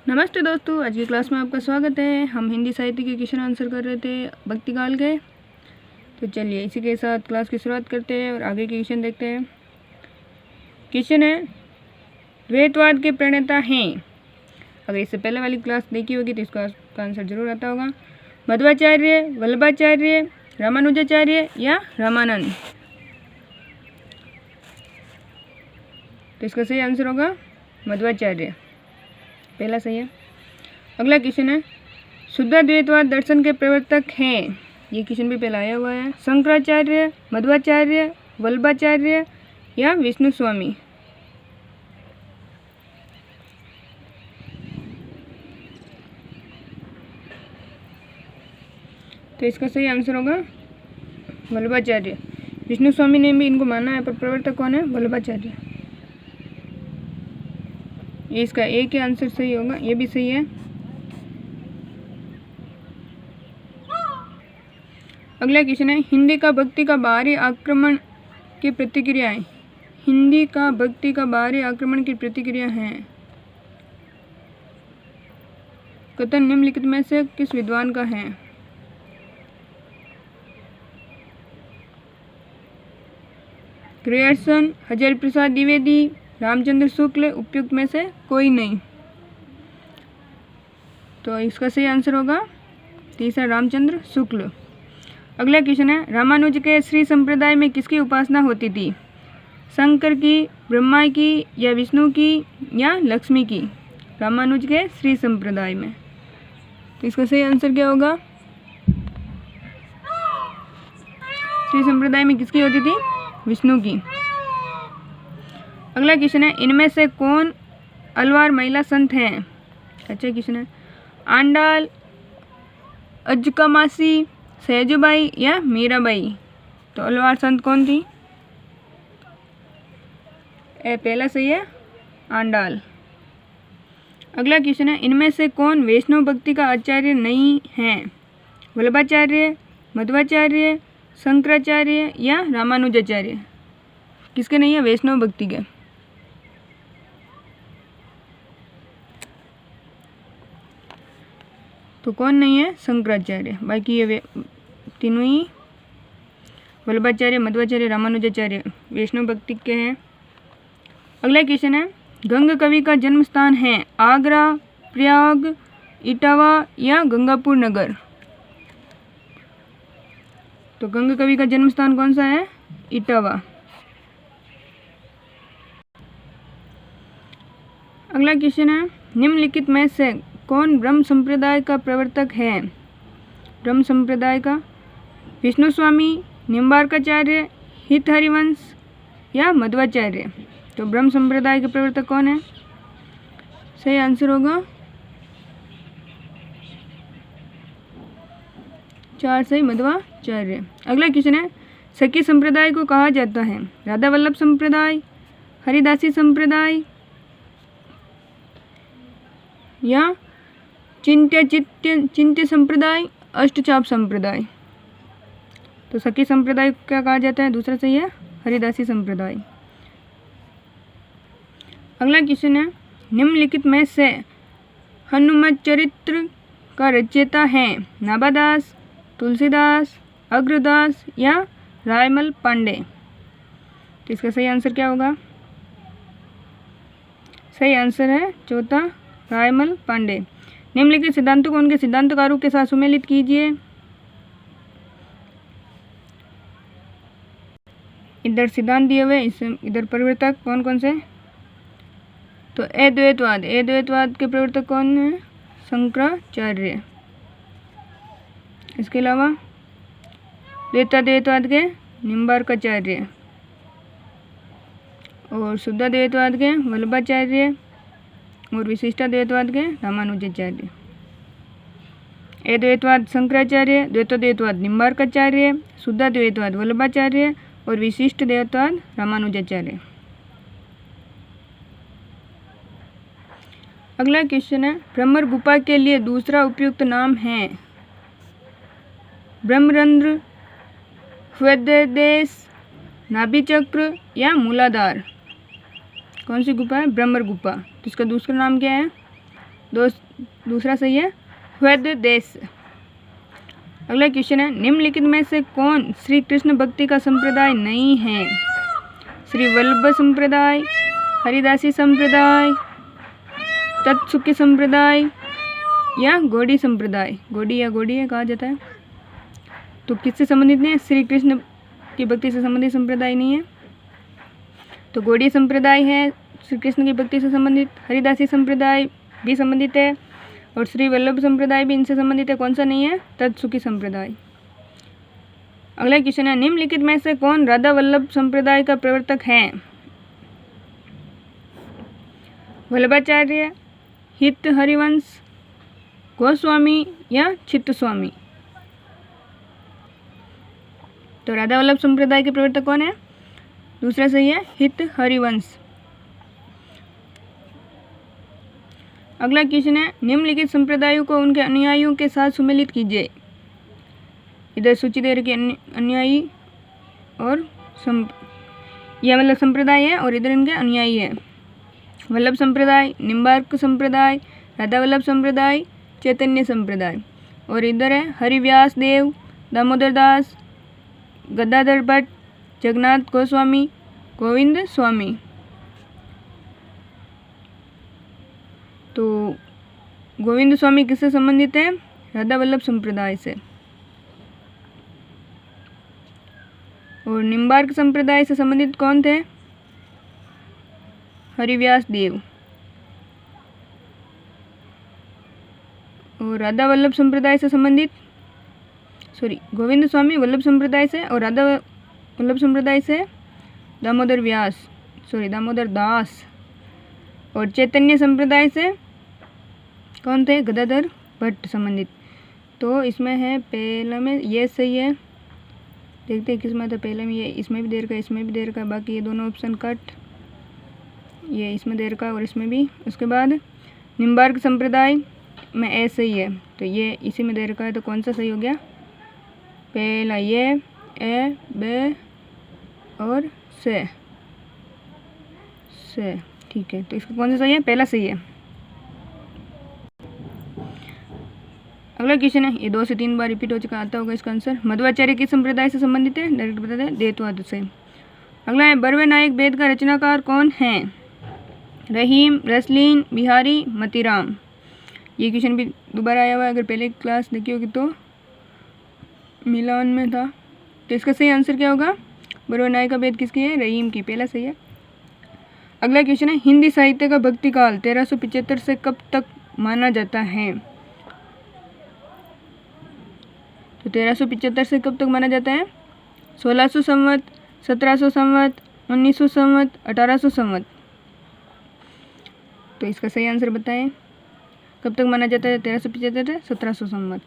नमस्ते दोस्तों, आज की क्लास में आपका स्वागत है। हम हिंदी साहित्य के क्वेश्चन आंसर कर रहे थे भक्तिकाल के। तो चलिए इसी के साथ क्लास की शुरुआत करते हैं और आगे के क्वेश्चन देखते हैं। क्वेश्चन है, द्वैतवाद के प्रणेता हैं। अगर इससे पहले वाली क्लास देखी होगी तो इसका आंसर जरूर आता होगा। मध्वाचार्य, वल्लभाचार्य, रामानुजाचार्य या रामानंद। तो इसका सही आंसर होगा मध्वाचार्य, पहला सही है। अगला क्वेश्चन है, शुद्धाद्वैतवाद दर्शन के प्रवर्तक हैं। ये क्वेश्चन भी पहला आया हुआ है। शंकराचार्य, मध्वाचार्य, वल्लभाचार्य या विष्णु स्वामी। तो इसका सही आंसर होगा वल्लभाचार्य। विष्णु स्वामी ने भी इनको माना है, पर प्रवर्तक कौन है? वल्लभाचार्य। ये इसका एक ही आंसर सही होगा, ये भी सही है। अगला क्वेश्चन है, हिंदी का भक्ति का बाहरी आक्रमण की प्रतिक्रियाएं। हिंदी का भक्ति का बाहरी आक्रमण की प्रतिक्रिया हैं। कथन निम्नलिखित में से किस विद्वान का है? ग्रेयर्सन, हजारी प्रसाद द्विवेदी, रामचंद्र शुक्ल, उपयुक्त में से कोई नहीं। तो इसका सही आंसर होगा तीसरा, रामचंद्र शुक्ल। अगला क्वेश्चन है, रामानुज के श्री संप्रदाय में किसकी उपासना होती थी? शंकर की, ब्रह्मा की या विष्णु की या लक्ष्मी की? रामानुज के श्री संप्रदाय में। तो इसका सही आंसर क्या होगा? श्री संप्रदाय में किसकी होती थी? विष्णु की। अगला क्वेश्चन है, इनमें से कौन अलवार महिला संत हैं? अच्छा क्वेश्चन है। आंडाल, अजकमासी, सहजबाई या मीराबाई। तो अलवार संत कौन थी? पहला सही है, आंडाल। अगला क्वेश्चन है, इनमें से कौन वैष्णव भक्ति का आचार्य नहीं है? वल्लभाचार्य, मध्वाचार्य, शंकराचार्य या रामानुजाचार्य। किसके नहीं है वैष्णव भक्ति के? तो कौन नहीं है? शंकराचार्य। बाकी ये तीनों ही वल्लभाचार्य, मध्वाचार्य, रामानुजाचार्य वैष्णव भक्ति के हैं। अगला क्वेश्चन है, गंग कवि का जन्म स्थान है आगरा, प्रयाग, इटावा या गंगापुर नगर। तो गंग कवि का जन्म स्थान कौन सा है? इटावा। अगला क्वेश्चन है, निम्नलिखित में से कौन ब्रह्म संप्रदाय का प्रवर्तक है? ब्रह्म संप्रदाय का विष्णु स्वामी, निम्बार्काचार्य, हित हरिवंश या मध्वाचार्य। तो ब्रह्म संप्रदाय के प्रवर्तक कौन है? सही आंसर होगा 4 सही, मध्वाचार्य। अगला क्वेश्चन है, सखी संप्रदाय को कहा जाता है राधा वल्लभ संप्रदाय, हरिदासी संप्रदाय या चिंत्य संप्रदाय, अष्टचाप संप्रदाय। तो सखी संप्रदाय को क्या कहा जाता है? दूसरा सही है, हरिदासी संप्रदाय। अगला क्वेश्चन है, निम्नलिखित में से हनुमत चरित्र का रचयिता है नाभादास, तुलसीदास, अग्रदास या रायमल पांडे। तो इसका सही आंसर क्या होगा? सही आंसर है चौथा, रायमल पांडे। निम्नलिखित सिद्धांतों को उनके सिद्धांतकारों के साथ सुमेलित कीजिए। इधर सिद्धांत दिए हुए, इधर प्रवर्तक कौन कौन से? तो अद्वैतवाद के प्रवर्तक कौन है? शंकराचार्य। इसके अलावा द्वैताद्वैतवाद के निम्बार्काचार्य और शुद्धाद्वैतवाद के वल्लभाचार्य और विशिष्टाद्वैतवाद के रामानुजाचार्य। अद्वैतवाद शंकराचार्य, द्वैताद्वैतवाद निम्बार्काचार्य, शुद्धाद्वैतवाद वल्लभाचार्य और विशिष्ट द्वैतवाद रामानुजाचार्य। अगला क्वेश्चन है, भ्रमर गुफा के लिए दूसरा उपयुक्त नाम है ब्रह्मरंध्र, हृदयदेश, नाभि चक्र या मूलाधार। कौन सी गुफा है? ब्रह्मर गुफा। तो इसका दूसरा नाम क्या है? दूसरा सही है वैद देश। अगला क्वेश्चन है निम्नलिखित में से कौन श्री कृष्ण भक्ति का संप्रदाय नहीं है? श्री वल्लभ संप्रदाय, हरिदासी संप्रदाय, तत्सुखी संप्रदाय या गौड़ी संप्रदाय। गौड़ी या गौड़ीय कहा जाता है। तो किससे संबंधित नहीं है? श्री कृष्ण की भक्ति से संबंधित संप्रदाय नहीं है, तो गौड़ी संप्रदाय है श्री कृष्ण की भक्ति से संबंधित। हरिदासी संप्रदाय भी संबंधित है और श्री वल्लभ संप्रदाय भी इनसे संबंधित है। कौन सा नहीं है? तत्सुखी संप्रदाय। अगला क्वेश्चन है निम्नलिखित में से कौन राधा वल्लभ संप्रदाय का प्रवर्तक है? वल्लभाचार्य, हित हरिवंश, गोस्वामी या चित्त स्वामी। तो राधा वल्लभ संप्रदाय के प्रवर्तक कौन है? दूसरा सही है हित हरिवंश। अगला क्वेश्चन है निम्नलिखित संप्रदायों को उनके अनुयायियों के साथ सुमेलित कीजिए। इधर सूची दे रखी अनुयायी और यह मतलब संप्रदाय है और इधर इनके अनुयायी है। वल्लभ संप्रदाय, निम्बार्क संप्रदाय, राधा वल्लभ संप्रदाय, चैतन्य संप्रदाय। और इधर है हरिव्यास देव, दामोदर दास, गदाधर भट्ट, जगन्नाथ गोस्वामी, गोविंद स्वामी। तो गोविंद स्वामी किससे संबंधित है? राधा वल्लभ संप्रदाय से। और निम्बार्क संप्रदाय से संबंधित कौन थे? हरिव्यास देव। और राधा वल्लभ संप्रदाय से संबंधित गोविंद स्वामी वल्लभ संप्रदाय से और राधा वल्लभ संप्रदाय से दामोदर दास। और चैतन्य संप्रदाय से कौन थे? गदाधर भट्ट संबंधित। तो इसमें है पहला में ये सही है। देखते हैं किसमें था पहले में। ये इसमें भी दे रखा है, इसमें भी दे रखा है, बाकी ये दोनों ऑप्शन कट। ये इसमें दे रखा है और इसमें भी। उसके बाद निम्बार्क संप्रदाय में ए सही है, तो ये इसी में दे रखा है। तो कौन सा सही हो गया? पहला ये, ए, बे और से। ठीक है, तो इसका कौन सा सही है? पहला सही है। अगला क्वेश्चन है, ये 2 से 3 बार रिपीट हो चुका, आता होगा इसका आंसर। मध्वाचार्य किस संप्रदाय से संबंधित है? डायरेक्ट बता दें, देवत्ववाद से। अगला है बर्वे नायक वेद का रचनाकार कौन है? रहीम, रसलीन, बिहारी, मतीराम। ये क्वेश्चन भी दोबारा आया हुआ है, अगर पहले क्लास देखी होगी तो मिलान में था। तो इसका सही आंसर क्या होगा? बर्वे नायक का वेद किसकी है? रहीम की। पहला सही है। अगला क्वेश्चन है हिंदी साहित्य का भक्ति काल 1375 से कब तक माना जाता है? तो 1375 से कब तक माना जाता है? 1600 संवत, 1700 संवत, 1900 संवत, 1800 संवत। तो इसका सही आंसर बताएं, कब तक माना जाता है 1375 से 1700 संवत।